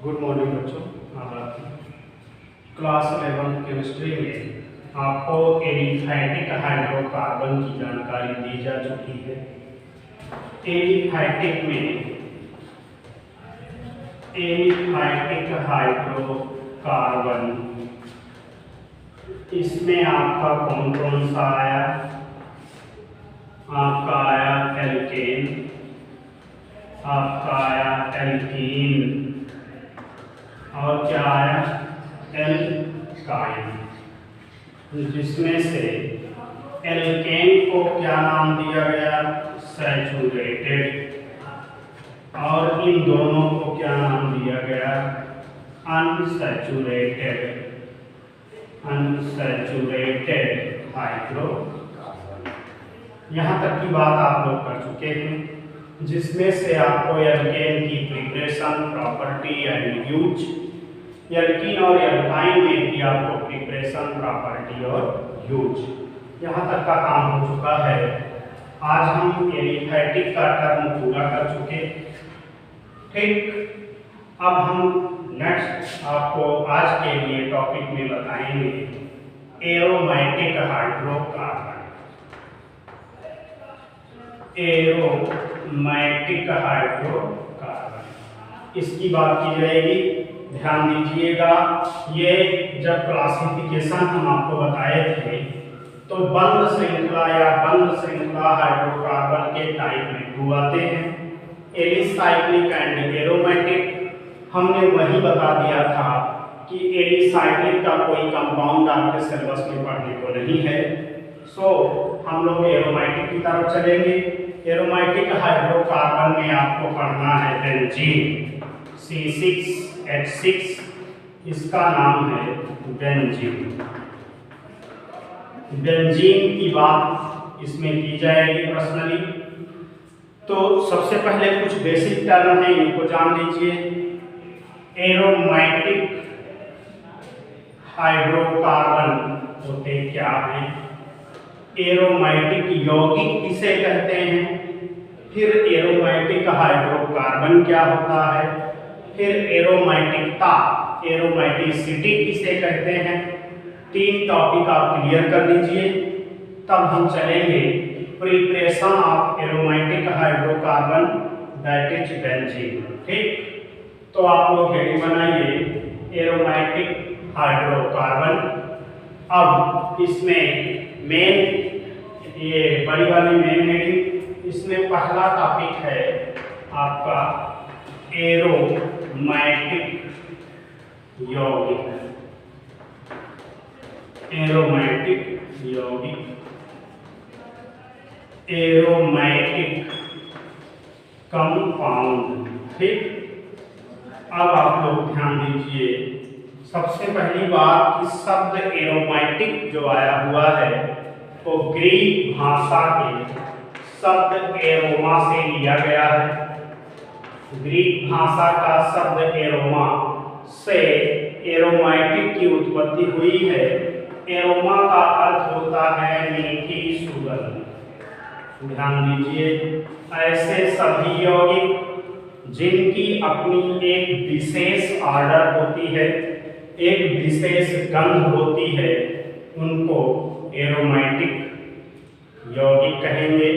Good morning बच्चों। Class 11 chemistry में आपको एलिफैटिक हाइड्रोकार्बन की जानकारी दी जा चुकी है। एलिफैटिक हाइड्रोकार्बन, इसमें आपका कौन कौन सा आया? आपका आया एल्केन, आपका आया एल्कीन, और क्या आया? एल्काइन। जिसमें से एल्केन को क्या नाम दिया गया? सैचुरेटेड। और इन दोनों को क्या नाम दिया गया? अनसैचुरेटेड। Unsaturated hydrocarbon. यहाँ तक की बात आप लोग कर चुके हैं, जिसमें से आपको एल्केन की preparation, property and use, alkene और एल्काइन में भी आपको प्रिपरेशन, प्रॉपर्टी और यूज, यहाँ तक का काम हो चुका है। आज हम एलिफैटिक का टर्म पूरा कर चुके। ठीक, अब हम नेक्स्ट आपको आज के लिए टॉपिक में बताएंगे एरोमेटिक हाइड्रोकार्बन। एरोमेटिक हाइड्रोकार्बन, इसकी बात की जाएगी। ध्यान दीजिएगा, ये जब क्लासिफिकेशन हम आपको बताए थे तो बंद श्रृंखला या बंद श्रृंखला हाइड्रोकार्बन के टाइप में टू आते हैं, एलिसाइक्लिक एंड एरोमेटिक। हमने वही बता दिया था कि एलिसाइक्लिक का कोई कंपाउंड आपके सिलेबस में पढ़ने को नहीं है। सो हम लोग एरोमेटिक की तरफ चलेंगे। एरोमेटिक हाइड्रोकार्बन में आपको पढ़ना है बेंजीन, C6H6, इसका नाम है बेंजीन। बेंजीन की बात इसमें की जाएगी पर्सनली। तो सबसे पहले कुछ बेसिक टर्म है, इनको जान लीजिए। एरोमेटिक हाइड्रोकार्बन होते क्या हैं? एरोमेटिक यौगिक किसे कहते हैं? फिर एरोमेटिक हाइड्रोकार्बन क्या होता है? फिर एरोमेटिकता, एरोमेटिसिटी किसे कहते हैं? तीन टॉपिक आप क्लियर कर लीजिए, तब हम चलेंगे preparation of aromatic hydrocarbon, that is benzene. ठीक, तो आप लोग हेडिंग बनाइए एरोमेटिक हाइड्रोकार्बन। अब इसमें मेन, ये बड़ी वाली मेन हेडिंग, इसमें पहला टॉपिक है आपका एरोमेटिक यौगिक। एरोमेटिक यौगिक, एरोमेटिक कंपाउंड। ठीक, अब आप लोग ध्यान दीजिए, सबसे पहली बात कि शब्द एरोमेटिक जो आया हुआ है वो ग्रीक भाषा के शब्द एरोमा से लिया गया है। ग्रीक भाषा का शब्द एरोमा से एरोमेटिक की उत्पत्ति हुई है। एरोमा का अर्थ होता है मीठी सुगंध। ध्यान दीजिए, ऐसे सभी यौगिक जिनकी अपनी एक विशेष ऑर्डर होती है, एक विशेष गंध होती है, उनको एरोमेटिक यौगिक कहेंगे।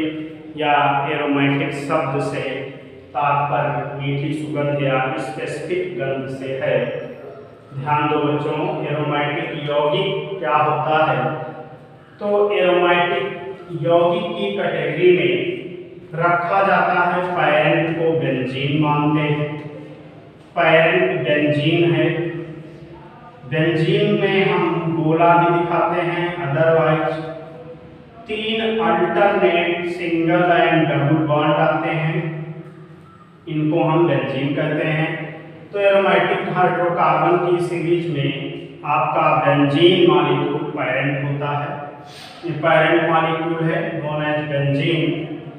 या एरोमेटिक शब्द से तात्पर्य मीठी सुगंध या स्पेसिफिक गंध से है। ध्यान दो बच्चों, एरोमेटिक यौगिक क्या होता है? तो एरोमेटिक यौगिक की कैटेगरी में रखा जाता है, पैरेंट को बेंजीन मानते हैं। पैरेंट बेंजीन है। बेंजीन में हम गोला भी दिखाते हैं, अदरवाइज तीन alternate single and double bond आते हैं, इनको हम बेंजीन कहते हैं। तो एरोमेटिक हाइड्रोकार्बन की सीरीज में आपका बेंजीन मॉलिक्यूल पैरेंट होता है। ये पैरेंट मॉलिक्यूल है, नोन एज बेंजीन।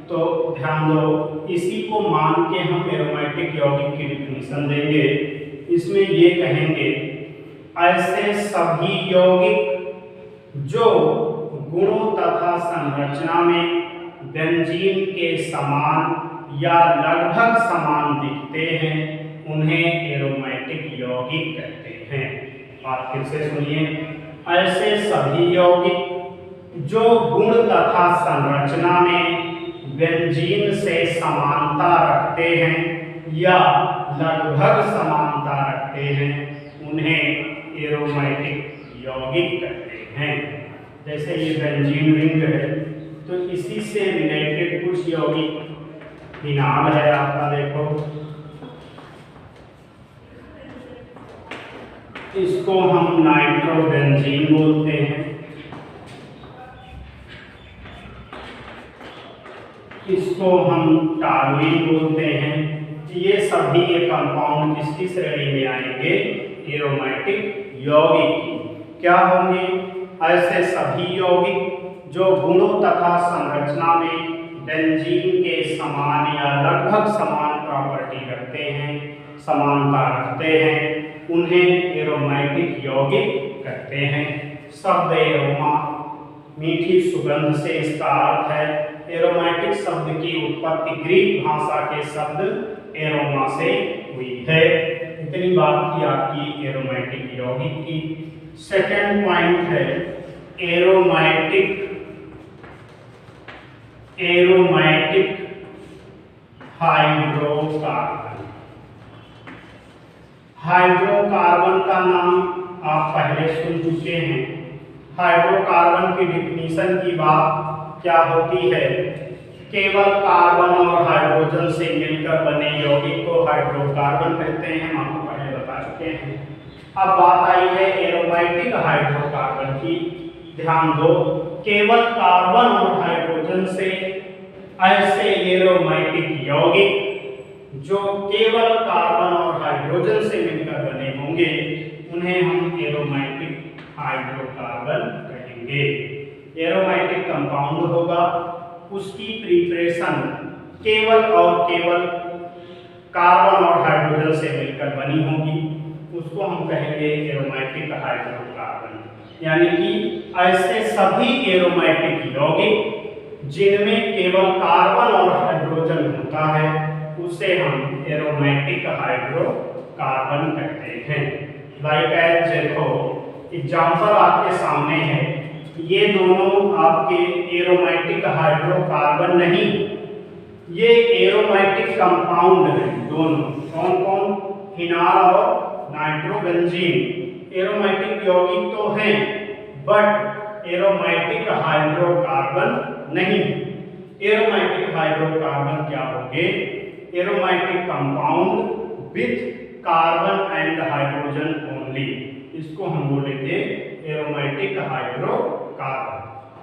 तो ध्यान दो, इसी को मान के हम एरोमेटिक यौगिक की डिफिनीशन देंगे। इसमें ये कहेंगे ऐसे सभी यौगिक जो गुणों तथा संरचना में बेंजीन के समान या लगभग समान दिखते हैं, उन्हें एरोमेटिक बात फिर से सुनिए। ऐसे सभी यौगिक जो गुण तथा संरचना में बेंजीन से समानता रखते हैं या लगभग समानता रखते हैं उन्हें एरोमेटिक यौगिक कहते हैं। जैसे ये बेंजीन रिंग है तो इसी से रिलेटेड कुछ यौगिक फिनाल है आपका, देखो इसको हम नाइट्रोबेंजीन बोलते हैं, इसको हम टॉलुइन बोलते हैं। ये सभी ये कंपाउंड किसकी श्रेणी में आएंगे? एरोमेटिक यौगिक। क्या होंगे? ऐसे सभी यौगिक जो गुणों तथा संरचना में बेंजीन के समान या लगभग समान प्रॉपर्टी रखते हैं, समानता रखते हैं, उन्हें एरोमेटिक यौगिक कहते हैं। शब्द एरोमा मीठी सुगंध से इसका अर्थ है। एरोमेटिक शब्द की उत्पत्ति ग्रीक भाषा के शब्द एरोमा से हुई है। इतनी बात की आपकी एरोमेटिक यौगिक की। सेकंड पॉइंट है एरोमेटिक हाइड्रोकार्बन। हाइड्रोकार्बन का नाम आप पहले सुन चुके हैं। हाइड्रोकार्बन की डिफिनीशन की बात क्या होती है? केवल कार्बन और हाइड्रोजन से मिलकर बने यौगिक को हाइड्रोकार्बन कहते हैं, हम आपको पहले बता चुके हैं। अब बात आई है एरोमेटिक हाइड्रोकार्बन की। ध्यान दो, केवल कार्बन और हाइड्रोजन से ऐसे एरोमेटिक यौगिक जो केवल कार्बन और हाइड्रोजन से मिलकर बने होंगे उन्हें हम एरोमेटिक हाइड्रोकार्बन कहेंगे। एरोमेटिक कंपाउंड होगा, उसकी प्रिपरेशन केवल और केवल कार्बन और हाइड्रोजन से मिलकर बनी होगी, उसको हम कहेंगे एरोमेटिक हाइड्रोकार्बन। यानी कि ऐसे सभी एरोमेटिक यौगिक जिनमें केवल कार्बन और हाइड्रोजन होता है उसे हम एरोमेटिक हाइड्रोकार्बन कहते हैं। लाइक एज देखो एग्जांपल आपके सामने है, ये दोनों आपके एरोमेटिक हाइड्रोकार्बन नहीं, ये एरोमेटिक कंपाउंड हैं दोनों। कौन कौन? फिनाल और नाइट्रोबेंजीन। एरोमेटिक यौगिक तो हैं बट एरोमेटिक हाइड्रोकार्बन नहीं। एरोमेटिक हाइड्रोकार्बन क्या होंगे? Aromatic compound with carbon and hydrogen only, इसको हम बोलेंगे एरोमेटिक हाइड्रोकार्बन।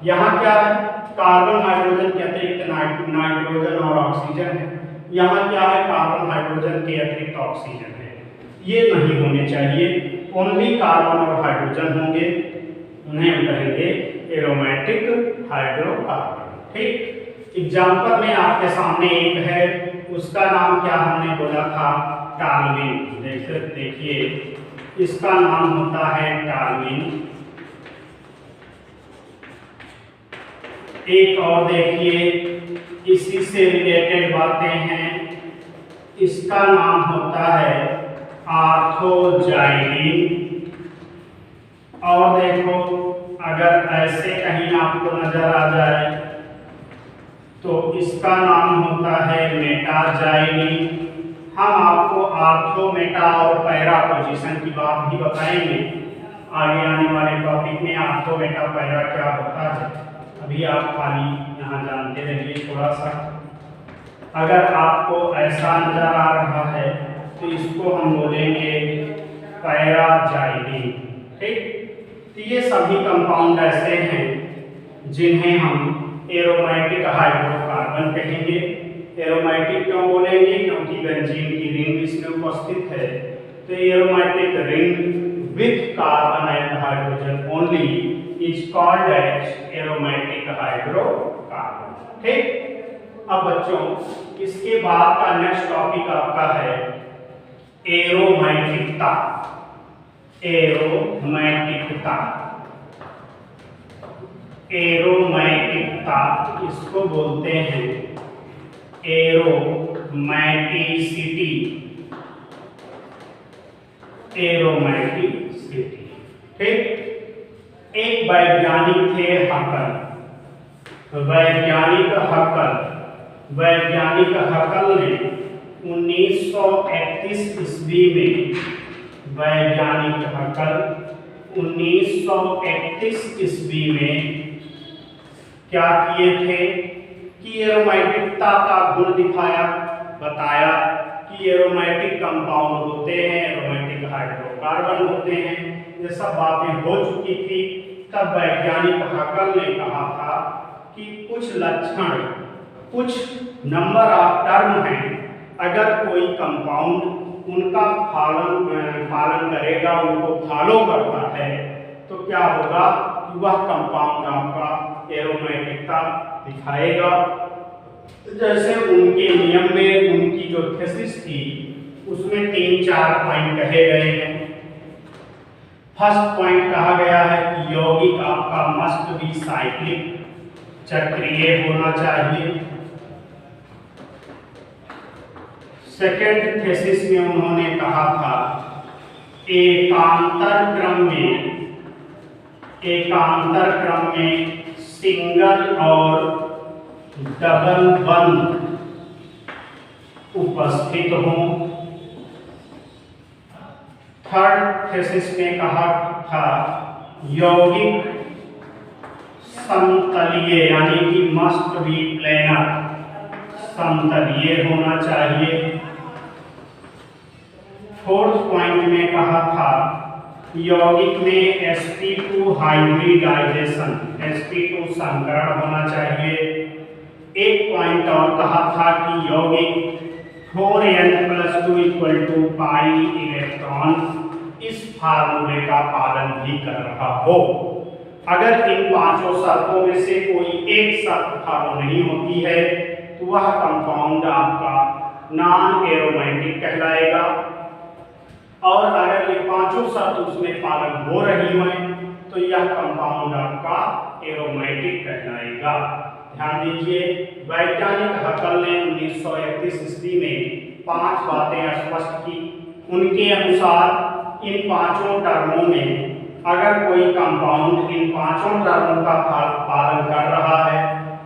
यहाँ क्या है? कार्बन हाइड्रोजन के अतिरिक्त नाइट्रोजन और ऑक्सीजन है। यहाँ क्या है? कार्बन हाइड्रोजन के अतिरिक्त ऑक्सीजन है। ये नहीं होने चाहिए, ओनली कार्बन और हाइड्रोजन होंगे, उन्हें हम कहेंगे एरोमेटिक हाइड्रोकार्बन। ठीक, एग्जाम्पल में आपके सामने एक है, उसका नाम क्या हमने बोला था? टॉलुइन। देखिए इसका नाम होता है टॉलुइन। एक और देखिए इसी से रिलेटेड बातें हैं, इसका नाम होता है आर्थोजाइलिन। और देखो अगर ऐसे कहीं आपको नजर आ जाए तो इसका नाम होता है मेटाजाइलिन। हम आपको आर्थो, मेटा और पैरा पोजीशन की बात भी बताएंगे आगे आने वाले टॉपिक में। आर्थो, मेटा, पैरा क्या होता है अभी आप खाली यहाँ जानते रहिए थोड़ा सा। अगर आपको ऐसा नजर आ रहा है तो इसको हम बोलेंगे पैराजाइलिन। ठीक, तो ये सभी कंपाउंड ऐसे हैं जिन्हें हम एरोमेटिक हाइड्रोकार्बन कहेंगे। एरोमेटिक क्यों बोलेंगे? क्योंकि बेंजीन की रिंग इसमें उपस्थित है, तो aromatic ring with carbon and hydrogen only is called as aromatic hydrocarbon. ठीक, अब बच्चों इसके बाद का नेक्स्ट टॉपिक आपका है एरोमेटिकता। एरोमेटिकता, एरोमेटिकता इसको बोलते हैं एरोमेटिसिटी। एरोमेटिसिटी ठीक। एक वैज्ञानिक थे हकल, वैज्ञानिक हकल ने 1931 ईस्वी में, वैज्ञानिक हकल 1931 ईस्वी में क्या किए थे कि एरोमेटिकता का गुण दिखाया, बताया कि एरोमेटिक कंपाउंड होते हैं, एरोमेटिक हाइड्रोकार्बन होते हैं, ये सब बातें हो चुकी थी। तब वैज्ञानिक हकल ने कहा था कि कुछ लक्षण, कुछ नंबर ऑफ टर्म हैं, अगर कोई कंपाउंड उनका पालन करेगा, उनको फॉलो करता है, तो क्या होगा कि वह कंपाउंड आपका एरोमेटिकता दिखाएगा। जैसे उनके नियम में, उनकी जो थीसिस थी उसमें 3-4 पॉइंट कहे गए हैं। फर्स्ट पॉइंट कहा गया है कि यौगिक आपका मस्ट बी साइक्लिक, चक्रीय होना चाहिए। सेकेंड थीसिस में उन्होंने कहा था एकांतर क्रम में सिंगल और डबल बंध उपस्थित हों। थर्ड थीसिस में कहा था यौगिक समतलीय, यानी कि मस्ट बी प्लेनर, समतलीय होना चाहिए। फोर्थ पॉइंट में कहा था यौगिक में sp2 हाइब्रिडाइजेशन, sp2 संकरण होना चाहिए। एक पॉइंट और कहा था कि यौगिक 4n+2 = पाई इलेक्ट्रॉन, इस फार्मूले का पालन भी कर रहा हो। अगर इन पांचों शर्तों में से कोई एक शर्त फॉलो नहीं होती है तो वह कंपाउंड आपका नॉन एरोमेटिक कहलाएगा, और अगर ये पांचों शर्त उसमें पालन हो रही हैं तो यह कंपाउंड आपका एरोमेटिक कहलाएगा। ध्यान दीजिए, वैज्ञानिक हकल ने 1931 ईस्वी में 5 बातें स्पष्ट की। उनके अनुसार इन पांचों टर्मों में अगर कोई कंपाउंड इन पांचों टर्मों का पालन कर रहा है,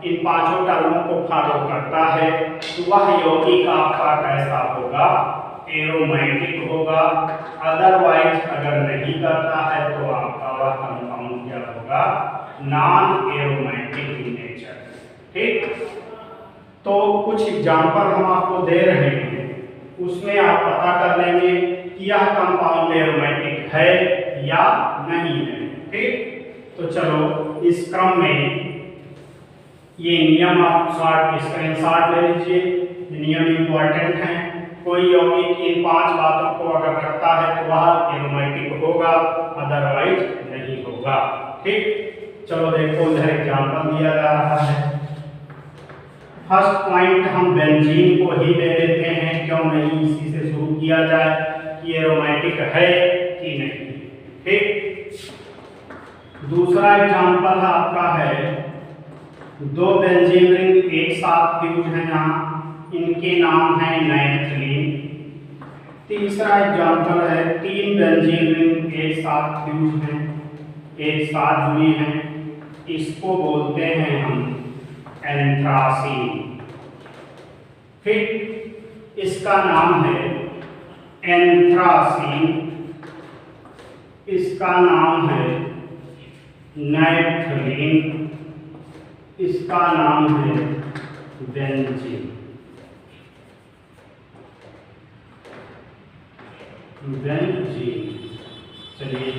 इन पांचों टर्मों को फॉलो करता है, तो वह यौगिक आपका कैसा होगा, एरोमेटिक होगा। अदरवाइज अगर नहीं करता है तो आपका वह कंपाउंड क्या होगा, नॉन एरोमेटिक इन नेचर। ठीक, तो कुछ एग्जांपल हम आपको दे रहे हैं, उसमें आप पता कर लेंगे कि यह कंपाउंड एरोमेटिक है या नहीं है। ठीक, तो चलो इस क्रम में ये नियम आप स्क्रीनशॉट ले लीजिए, नियम इंपॉर्टेंट हैं। कोई यौगिक इन 5 बातों को अगर रखता है तो वह एरोमेटिक होगा, अदरवाइज नहीं होगा। ठीक, चलो देखो इधर एग्जांपल दिया जा रहा है। फर्स्ट पॉइंट हम बेंजीन को ही ले लेते हैं, क्यों नहीं इसी से शुरू किया जाए कि एरोमेटिक है कि नहीं। ठीक, दूसरा एग्जांपल आपका है 2 बेंजीन रिंग एक साथ फ्यूज हैं, यहाँ इनके नाम है नाइट्रिलीन। तीसरा एग्जांपल है 3 बेंजीन रिंग एक साथ फ्यूज हैं, एक साथ जुड़ी हैं, इसको बोलते हैं हम एंथ्रासीन। फिर इसका नाम है एंथ्रासीन, इसका नाम है नाइट्रिलीन, इसका नाम है बेंजीन। चलिए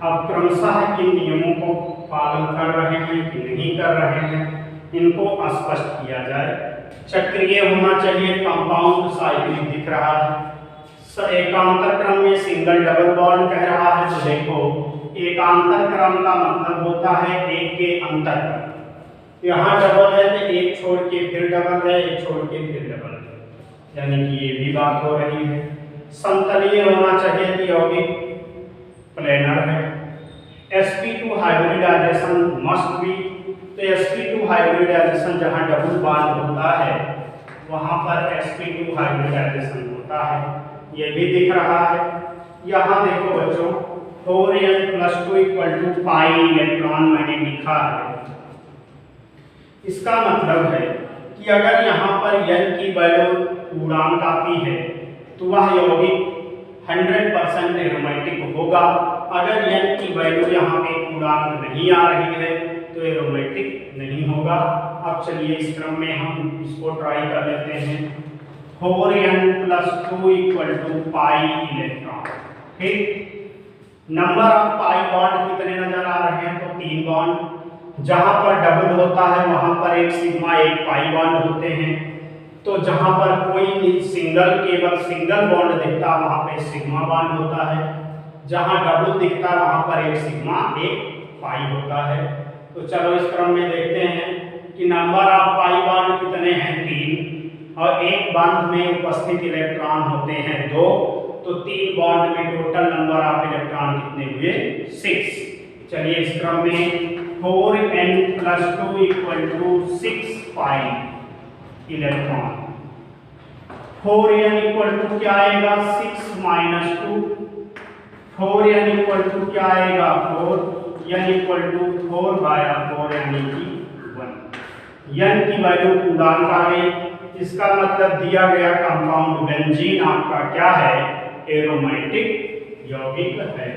अब क्रमशः इन नियमों को पालन कर रहे हैं कि नहीं कर रहे हैं, इनको स्पष्ट किया जाए। चक्रीय होना चाहिए, कंपाउंड साइक्लिक दिख रहा है। एकांतर क्रम में सिंगल डबल बॉन्ड कह रहा है, तो देखो एकांतर क्रम का मतलब होता है एक के अंतर पर। यहाँ डबल है तो एक छोड़ के फिर डबल है, एक छोड़ के फिर डबल है, यानी कि ये भी बात हो रही है। समतलीय होना चाहिए कि यौगिक प्लेनर है। sp2 हाइब्रिडाइजेशन मस्ट बी, तो sp2 हाइब्रिडाइजेशन जहाँ डबल बॉन्ड होता है वहाँ पर sp2 हाइब्रिडाइजेशन होता है, ये भी दिख रहा है। यहाँ देखो बच्चों 4n plus 2 equal to pi electron मैंने लिखा है। इसका मतलब है कि अगर यहाँ पर n की वैल्यू पूर्णांक आती है तो वह यौगिक 100% एरोमेटिक होगा। अगर n की वैल्यू यहाँ पे पूर्णांक नहीं आ रही है तो एरोमेटिक नहीं होगा। अब चलिए इस क्रम में हम इसको ट्राई कर लेते हैं। 4n plus 2 equal to pi electron. ठीक, नंबर ऑफ पाई बॉन्ड कितने नजर आ रहे हैं? तो 3 बॉन्ड। जहां पर डबल होता है वहां पर एक सिग्मा एक पाई बॉन्ड होते हैं। तो जहां पर कोई सिंगल केवल सिंगल बॉन्ड दिखता वहां पे सिग्मा बॉन्ड होता है, जहां डबल दिखता वहां पर एक सिग्मा एक पाई होता है। तो चलो इस क्रम में देखते हैं कि नंबर ऑफ पाई बॉन्ड कितने हैं? 3, और एक बॉन्ड में उपस्थित इलेक्ट्रॉन होते हैं 2। तो 3 बॉन्ड में टोटल नंबर ऑफ इलेक्ट्रॉन कितने हुए? 6। चलिए इस क्रम में 4n plus 2 equal to 6 pi electron. 4n equal to क्या आएगा? 6 माइनस 2। 4n इक्वल टू क्या आएगा? 4। n इक्वल टू 4 बाया 4 यानी कि 1। n की वैल्यू पूर्णांक आ गई। इसका मतलब दिया गया कंपाउंड बेंजीन आपका क्या है? एरोमेटिक यौगिक है।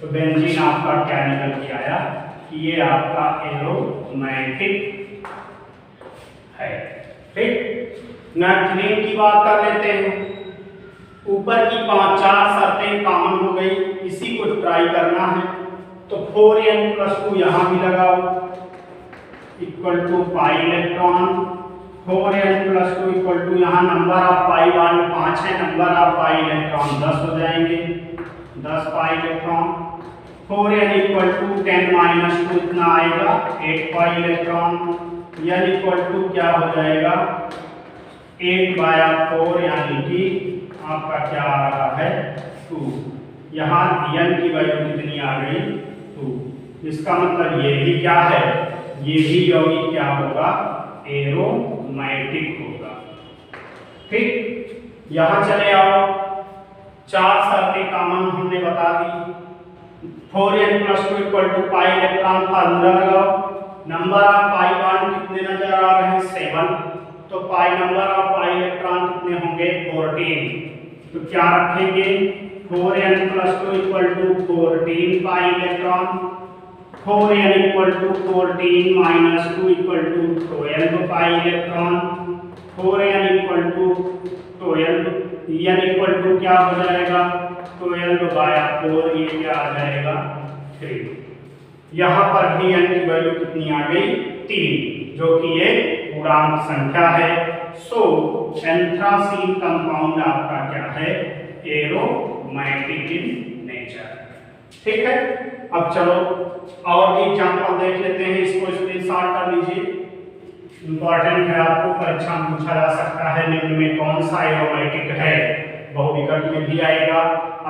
तो बेंजीन आपका क्या निकल के आया कि ये आपका एरोमेटिक है। ठीक, नाइट्रोजन की बात कर लेते हैं। ऊपर की 4 शर्तें कॉमन हो गई, इसी को ट्राई करना है। तो 4n प्लस 2 यहाँ भी लगाओ equal to pi electron. 4n plus 2 equal to यहाँ नंबर ऑफ पाई बॉन्ड 5 है, नंबर ऑफ पाई इलेक्ट्रॉन 10 हो जाएंगे, 10 pi electron. 4n equal to 10 minus 2 इतना आएगा 8 pi electron. n equal to क्या हो जाएगा? 8 बाया 4 यानी कि आपका क्या आ रहा है? 2। यहाँ n की वैल्यू कितनी आ गई? 2। इसका मतलब ये भी क्या है? ये भी यौगिक क्या होगा? एरोमेटिक होगा। ठीक, यहाँ चले आओ। 4 शर्तें कॉमन हमने बता दी। 4n plus 2 equal to pi electron formula लगाओ। नंबर ऑफ पाई बॉन्ड कितने नजर आ रहे हैं? 7। तो pi number of pi electron कितने होंगे? 14। तो क्या रखेंगे? 4n plus 2 equal to 14 pi electron. 4n equal to 14 minus 2 equal to 12 pi electron. 4n equal to 12, n equal to क्या हो जाएगा? 12 बाया 4, ये क्या आ जाएगा? 3। यहाँ पर भी n की वैल्यू कितनी आ गई? 3, जो कि एक पूर्णांक संख्या है। सो एंथ्रासीन कंपाउंड आपका क्या है? Aromatic in nature. ठीक है, अब चलो और भी एग्जांपल देख लेते हैं। इसको स्क्रीनशॉट कर लीजिए, इंपॉर्टेंट है, आपको परीक्षा में पूछा जा सकता है निम्न में कौन सा एरोमेटिक है। बहुविकल्प में भी आएगा,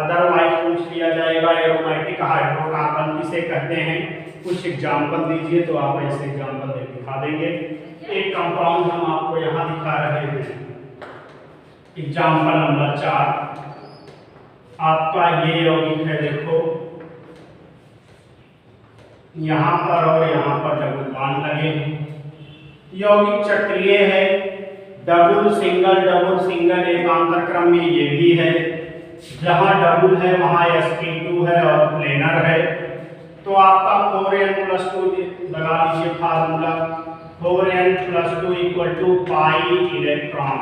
अदरवाइज पूछ लिया जाएगा एरोमेटिक हाइड्रोकार्बन किसे कहते हैं। कुछ एग्जांपल दीजिए तो आप ऐसे एग्जांपल दिखा देंगे। एक कंपाउंड हम आपको यहाँ दिखा रहे हैं, एग्जांपल नंबर 4। आपका ये यौगिक है, देखो यहाँ पर और यहाँ पर डबल बॉन्ड लगे हैं। यौगिक चक्रीय है, डबल सिंगल एकांतर क्रम में ये भी है। जहाँ डबल है वहाँ sp2 है और प्लेनर है। तो आपका 4n प्लस 2 लगा लीजिए formula. 4n plus 2 equal to pi electron.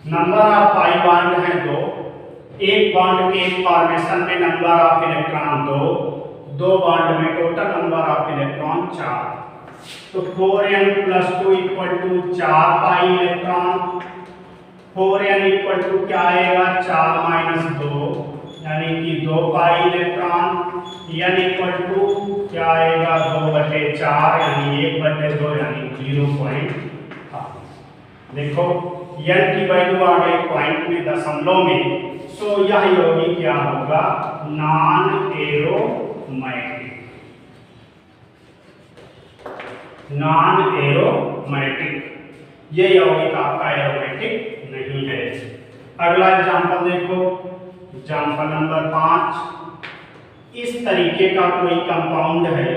Number of pi bond है 2। एक बॉन्ड के फॉर्मेशन में नंबर ऑफ इलेक्ट्रॉन 2 बॉन्ड में टोटल नंबर ऑफ इलेक्ट्रॉन 4। तो 4n plus 2 equal to 4 pi electron. 4n equal to क्या आएगा? 4 माइनस 2 यानी कि 2 pi electron. n equal to क्या आएगा? 2/4 यानी 1/2 यानी 0.5। देखो n की वैल्यू आ गई पॉइंट में, दशमलव में। सो यह यौगिक क्या होगा? Non aromatic. ये यौगिक आपका एरोमेटिक नहीं है। अगला एग्जांपल देखो, एग्जांपल नंबर 5। इस तरीके का कोई कंपाउंड है,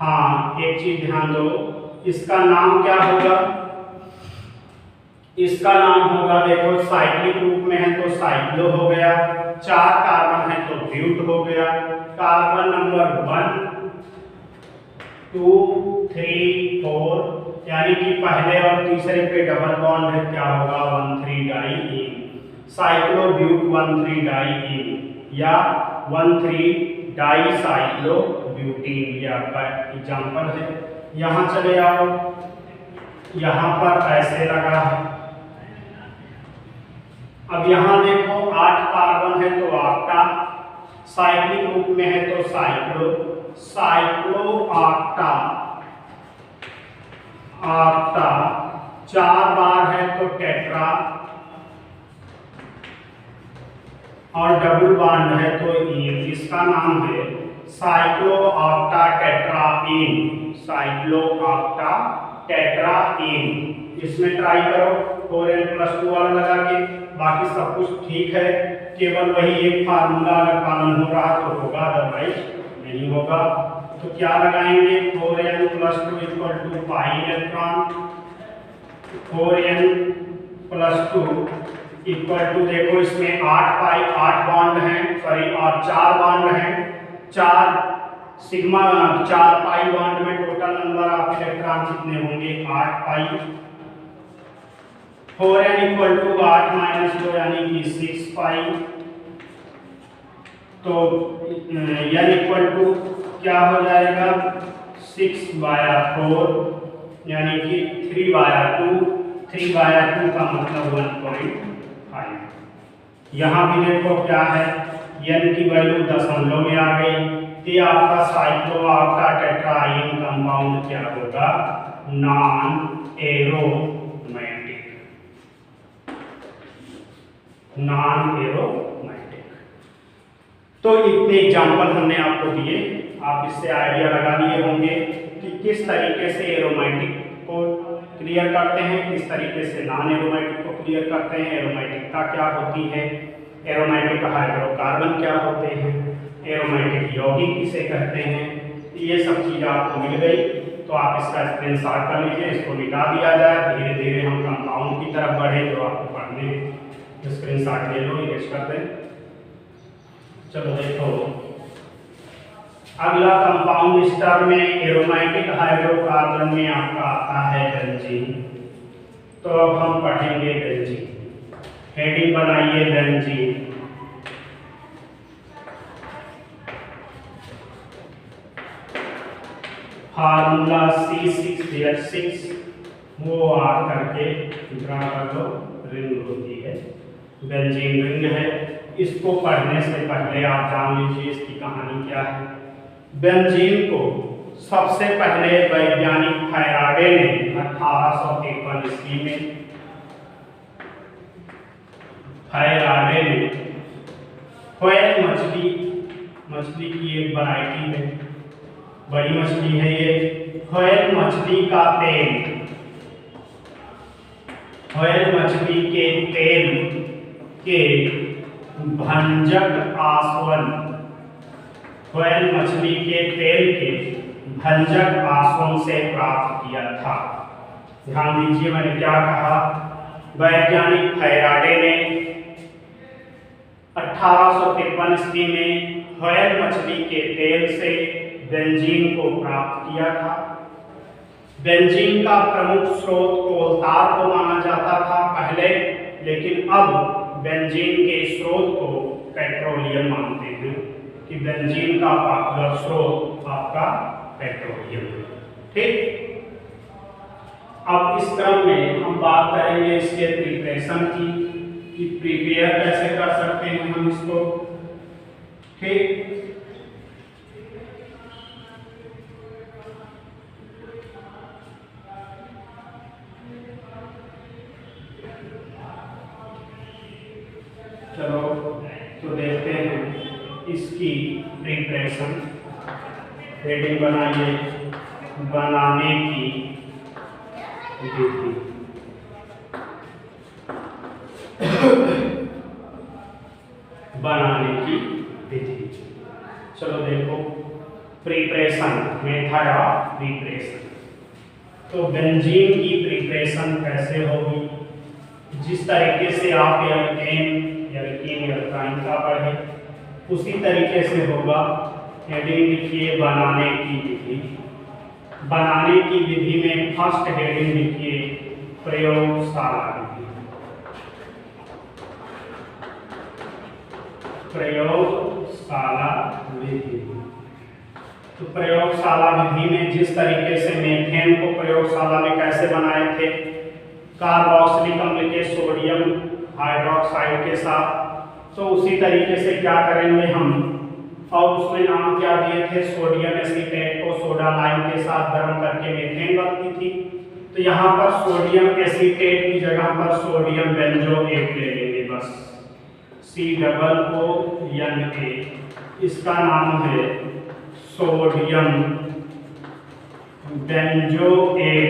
हाँ एक चीज ध्यान दो, इसका नाम क्या होगा, इसका नाम होगा, देखो साइक्लिक रूप में है तो साइक्लो हो गया, 4 कार्बन है तो ब्यूट हो गया। कार्बन नंबर 1 2 3 4, यानी कि पहले और तीसरे पे डबल बॉन्ड है, क्या होगा 1,3 डाई, साइक्लो ब्यूट 1,3 डाई, या 1,3 डाई साइक्लो ब्यूटीन, ये आपका एग्जाम्पल है। यहाँ चले आओ, यहाँ पर ऐसे लगा है, अब यहाँ देखो 8 कार्बन है तो ऑक्टा, साइक्लिक रूप में है तो साइक्लो, साइक्लो ऑक्टा, ऑक्टा 4 बार है तो टेट्रा, और डबल बॉन्ड है तो इन, इसका नाम है cyclo octa tetraene, cyclo octa tetraene. इसमें ट्राई करो 4n+2 वाला लगा के, बाकी सब कुछ ठीक है, केवल वही एक फार्मूला अगर पालन हो रहा तो होगा, अदरवाइज नहीं होगा। तो क्या लगाएंगे, 4n+2 = पाई इलेक्ट्रॉन, 4n+2 = देखो इसमें 8 पाई 8 बॉन्ड हैं, सॉरी और 4 बॉन्ड हैं, 4 सिग्मा 4 पाई बॉन्ड में टोटल नंबर ऑफ इलेक्ट्रॉन कितने होंगे, 8 पाई, 4n = 8 - 2 यानी कि 6 पाई, तो n क्या हो जाएगा 6/4 यानी कि 3/2, 3/2 का मतलब 1.5। यहाँ भी देखो क्या है, n की वैल्यू दशमलव में आ गई, तो आपका साइक्लो ऑक्टा टेट्राईन कंपाउंड क्या होगा, नॉन एरोमेटिक, नॉन एरोमेटिक। तो इतने एग्जाम्पल हमने आपको दिए, आप इससे आइडिया लगा लिए होंगे कि किस तरीके से एरोमेटिक को क्लियर करते हैं, किस तरीके से नॉन एरोमेटिक को क्लियर करते हैं, एरोमेटिकता क्या होती है, एरोमेटिक हाइड्रोकार्बन क्या होते हैं, एरोमेटिक यौगिक किसे कहते हैं, ये सब चीज़ आपको मिल गई। तो आप इसका स्क्रीनशॉट कर लीजिए, इसको मिटा दिया जाए, धीरे धीरे हम कंपाउंड की तरफ बढ़े जो आपको पढ़ने, स्क्रीनशॉट ले लो, इरेज कर दें। चलो देखो, अगला कंपाउंड इस टर्म में एरोमेटिक हाइड्रोकार्बन में आपका आता है बेंजीन। तो अब हम पढ़ेंगे बेंजीन, हेडिंग बनाइए बेंजीन। फार्मूला C6H6 वो आ करके ड्रा कर लो, रिंग होती है, बेंजीन रिंग है। इसको पढ़ने से पहले आप जान लीजिए इसकी कहानी क्या है। बेंजीन को सबसे पहले वैज्ञानिक फैराडे ने 1853 ईस्वी में, फैराडे ने व्हेल मछली की एक वैरायटी में, बड़ी मछली है ये, व्हेल मछली का तेल, व्हेल मछली के तेल के भंजक आसवन, व्हेल मछली के तेल के भंजक आसवन से प्राप्त किया था। ध्यान दीजिए मैंने क्या कहा, वैज्ञानिक फैराडे ने 1853 ईस्वी में व्हेल मछली के तेल से बेंजीन को प्राप्त किया था। बेंजीन का प्रमुख स्रोत कोलतार को माना जाता था पहले, लेकिन अब बेंजीन के स्रोत को पेट्रोलियम मानते हैं, कि बेंजीन का पॉपुलर स्रोत आपका पेट्रोलियम है। ठीक, अब इस क्रम में हम बात करेंगे इसके प्रिपरेशन की, कि प्रिपेयर कैसे कर सकते हैं हम इसको। ठीक, चलो तो देखते हैं इसकी प्रिपरेशन। हेडिंग बनाइए, बनाने की विधि। बनाने की विधि। चलो देखो, प्रिपरेशन, मेथड ऑफ प्रिपरेशन। तो बेंजीन की प्रिपरेशन कैसे होगी? जिस तरीके से आप एल्केन एल्काइन का पढ़े उसी तरीके से होगा। हेडिंग लिखिए बनाने की विधि। बनाने की विधि में फर्स्ट हेडिंग लिखिए प्रयोगशाला विधि। प्रयोगशाला विधि। तो प्रयोगशाला विधि में जिस तरीके से मीथेन को प्रयोगशाला में कैसे बनाए थे, कार्बोक्सिलिक अम्ल के सोडियम हाइड्रोक्साइड के साथ, तो उसी तरीके से क्या करेंगे हम, और उसमें नाम क्या दिए थे, सोडियम एसीटेट को सोडा लाइम के साथ गर्म करके मीथेन बनती थी। तो यहाँ पर सोडियम एसीटेट की जगह पर सोडियम बेंजोएट ले लेंगे, बस COONA। इसका नाम है सोडियम बेंजोएट।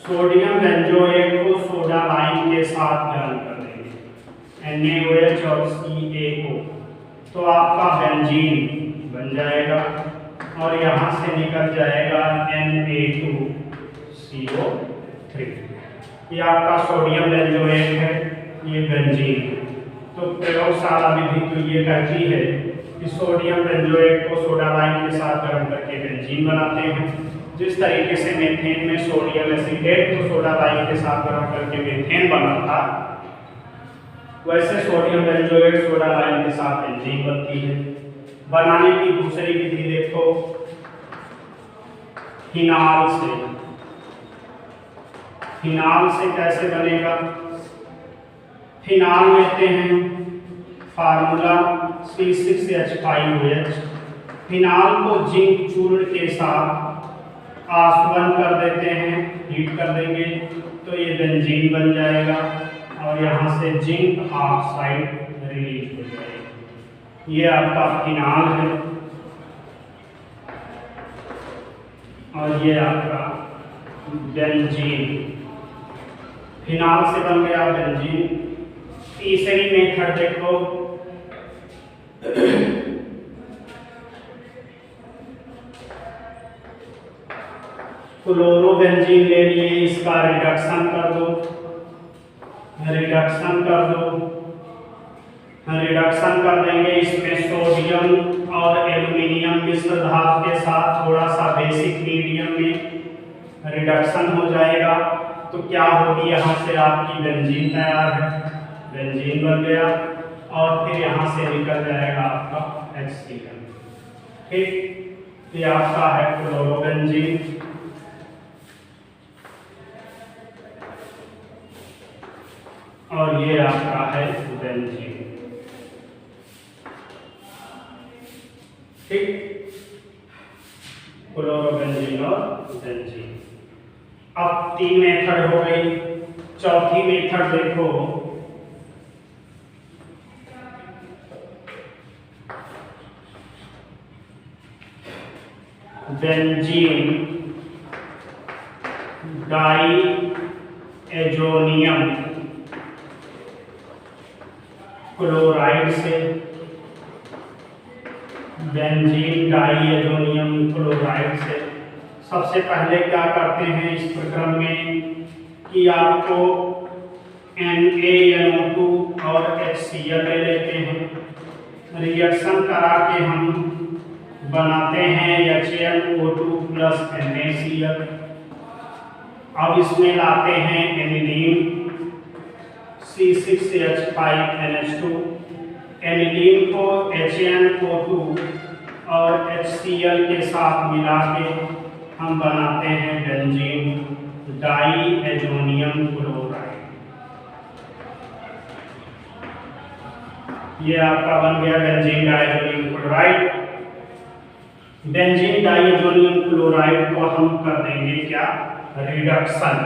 सोडियम बेंजोएट को सोडा लाइम के साथ गर्म कर देंगे, NaOH और CaO, तो आपका बेंजीन बन जाएगा और यहाँ से निकल जाएगा Na2CO3। ये आपका सोडियम बेंजोएट है, ये बेंजीन है। तो प्रयोगशाला विधि तो ये कहती है कि सोडियम बेंजोएट को सोडा लाइम के साथ गर्म करके बेंजीन बनाते हैं। जिस तरीके से मीथेन में सोडियम एसीटेट को सोडा लाइम के साथ गर्म करके मीथेन बना था, वैसे सोडियम बेंजोएट सोडा लाइम के साथ बेंजीन बनती है। बनाने की दूसरी विधि देखो, फिनाल से। फिनाल से कैसे बनेगा? फिनाल लेते हैं, फार्मूला C6H5OH। फिनाल को जिंक चूर्ण के साथ आसवन कर देते हैं, हीट कर देंगे, तो ये बेंजीन बन जाएगा और यहाँ से जिंक ऑक्साइड रिलीज हो जाएगा। ये आपका फिनाल है और ये आपका बेंजीन। फिनाल से बन गया बेंजीन। तीसरी मेथड देखो, क्लोरोबेंजीन ले लिए, इसका रिडक्शन कर दो, रिडक्शन कर दो, रिडक्शन कर देंगे। इसमें सोडियम और एल्युमिनियम मिश्र धातु के साथ थोड़ा सा बेसिक मीडियम में रिडक्शन हो जाएगा। तो क्या होगी, यहाँ से आपकी बेंजीन तैयार है, बेंजीन बन गया और फिर यहाँ से निकल जाएगा आपका HCl। ठीक, ये आपका है क्लोरोबेंजीन। और ये आपका है बेंजीन। ठीक, क्लोरोबेंजीन और बेंजीन। अब 3 मेथड हो गई। चौथी मेथड देखो, बेंजीन डाई एजोनियम क्लोराइड से। बेंजीन डाई एजोनियम क्लोराइड से सबसे पहले क्या करते हैं इस प्रक्रम में कि आपको NaNO2 और HCl ले लेते हैं। रिएक्शन करा के हम बनाते हैं HNO2 प्लस NaCl। अब इसमें लाते हैं एनिलीन C6H5NH2। एनिलीन को HNO2 और HCl के साथ मिला के हम बनाते हैं बेंजीन डाई एजोनियम क्लोराइड। ये आपका बन गया benzene diazonium chloride. Benzene diazonium chloride को हम कर देंगे क्या, रिडक्शन।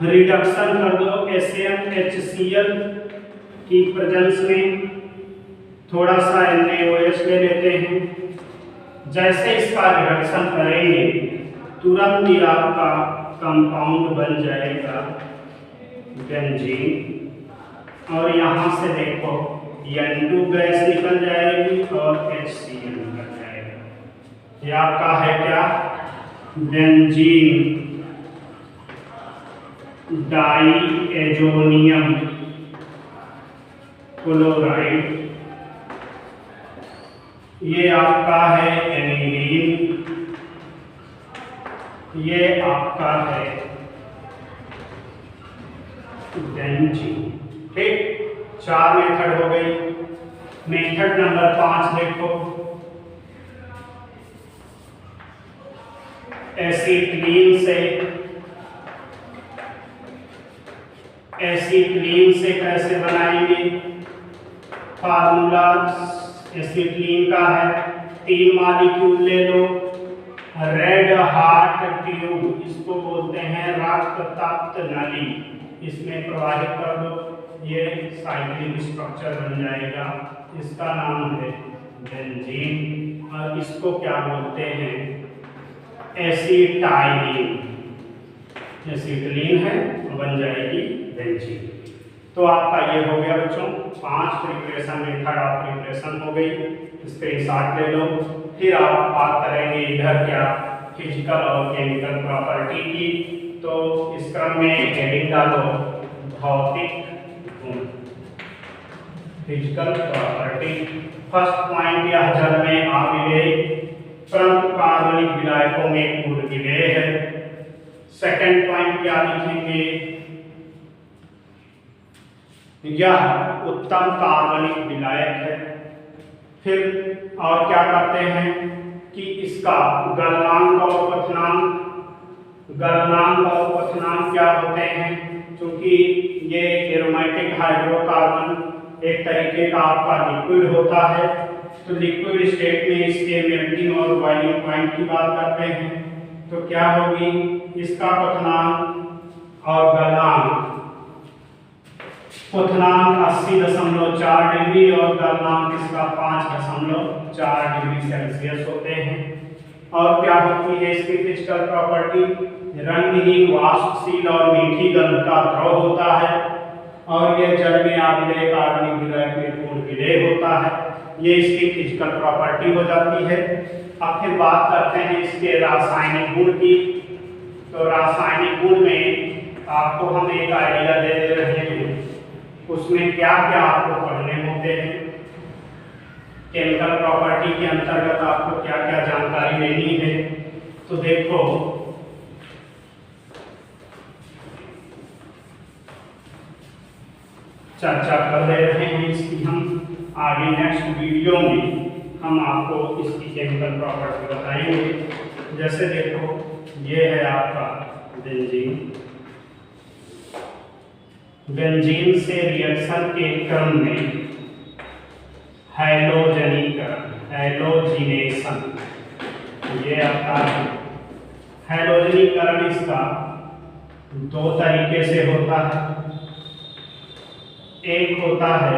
रिडक्शन कर दो HCl की प्रेजेंस में, थोड़ा सा NaOH ले लेते हैं। जैसे इसका रिडक्शन करेंगे तुरंत ही आपका कंपाउंड बन जाएगा बेंजीन। और यहाँ से देखो N2 गैस निकल जाएगी और HCl निकल जाएगा। ये आपका है क्या, बेंजीन डाईएजोनियम क्लोराइड। ये आपका है एनिलीन, ये आपका है बेंजीन। ठीक, 4 मेथड हो गई। मेथड नंबर 5 देखो, एसिटिलीन से कैसे बनाएंगे। फार्मूला एसिटिलीन का है, 3 मॉलिक्यूल ले लो, रेड हार्ट ट्यूब, इसको बोलते हैं रक्त तप्त नली, इसमें प्रवाहित कर दो, ये साइक्लिक स्ट्रक्चर बन जाएगा। इसका नाम है बेंजीन और इसको क्या बोलते हैं, एसिटाइलिन। एसिटिलीन है तो बन जाएगी बेंजीन। तो आपका ये हो गया बच्चों 5 प्रिपरेशन मेथड ऑफ प्रिपरेशन हो गई, स्क्रीनशॉट ले लो। फिर आप बात करेंगे इधर क्या, फिजिकल और केमिकल प्रॉपर्टी की। तो इस क्रम में हेडिंग डालो भौतिक गुण, फिजिकल प्रॉपर्टी। फर्स्ट पॉइंट यह जल में आविलेय परंतु कार्बनिक विलायकों में पूर्ण विलेय है। सेकंड पॉइंट क्या लिखेंगे, यह उत्तम कार्बनिक विलायक है। फिर और क्या करते हैं कि इसका गलनांक और क्वथनांक क्या होते हैं, क्योंकि ये एरोमेटिक हाइड्रोकार्बन एक तरीके का आपका लिक्विड होता है, तो लिक्विड स्टेट में इसके मेल्टिंग और बॉइलिंग पॉइंट की बात करते हैं। तो क्या होगी इसका क्वथनांक और गलनांक, क्वथनांक 80.4 डिग्री और गलनांक इसका 5.4 डिग्री सेल्सियस होते हैं। और क्या होती है इसकी फिजिकल प्रॉपर्टी, रंगहीन वाष्पशील और मीठी गंध का द्रव होता है और यह जल में आविलेय कार्बनिक विलायक में पूर्ण विलेय होता है। ये इसकी फिजिकल प्रॉपर्टी हो जाती है। अब फिर बात करते हैं इसके रासायनिक गुण की। तो रासायनिक गुण में आपको हम एक आइडिया दे रहे हैं, उसमें क्या क्या आपको पढ़ने होते हैं। केमिकल प्रॉपर्टी के अंतर्गत आपको क्या क्या जानकारी लेनी है। तो देखो चर्चा कर ले रहे हैं इसकी, हम आगे नेक्स्ट वीडियो में हम आपको इसकी केमिकल प्रॉपर्टी बताएंगे। जैसे देखो ये है आपका बेंजीन, बेंजीन से रिएक्शन के क्रम में हैलोजनीकरण, हैलोजिनेशन, ये आपका हैलोजनीकरण इसका 2 तरीके से होता है। एक होता है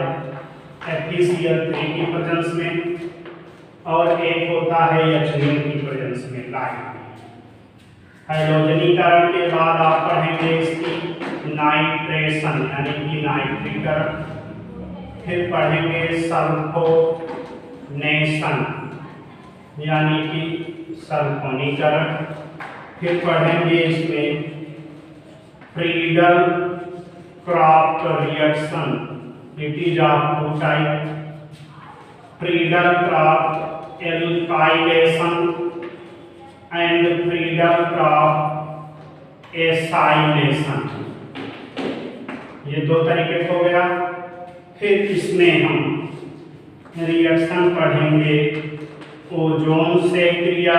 FeCl3 की प्रेजेंस में और एक होता है HCl की प्रेजेंस में, लाइट। हैलोजनीकरण के बाद आप पढ़ेंगे इसकी नाइट्रेशन यानी कि नाइट्रीकरण, फिर पढ़ेंगे सल्फोनेशन यानी कि सल्फोनीकरण, फिर पढ़ेंगे इसमें Friedel craft reaction, it is of 2 type, Friedel craft alkylation and Friedel Crafts acylation. ये 2 तरीके हो गया। फिर इसमें हम रिएक्शन पढ़ेंगे ओजोन से क्रिया,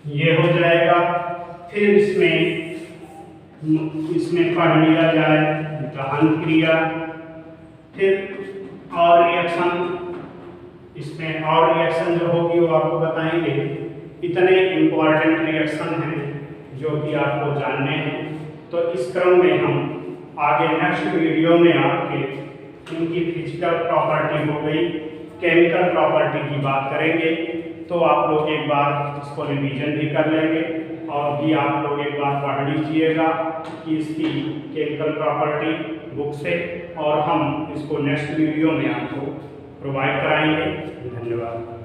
ये हो जाएगा। फिर इसमें पढ़ लिया जाए दहन क्रिया, फिर और रिएक्शन, इसमें और रिएक्शन जो होगी वो आपको बताएंगे। इतने इम्पोर्टेंट रिएक्शन हैं जो कि आपको जानने हैं। तो इस क्रम में हम आगे नेक्स्ट वीडियो में आपके इनकी फिजिकल प्रॉपर्टी हो गई, केमिकल प्रॉपर्टी की बात करेंगे। तो आप लोग एक बार इसको रिवीजन भी कर लेंगे। और भी आप लोग एक बार पढ़ लीजिएगा कि इसकी केमिकल प्रॉपर्टी बुक से, और हम इसको नेक्स्ट वीडियो में आपको प्रोवाइड कराएंगे। धन्यवाद।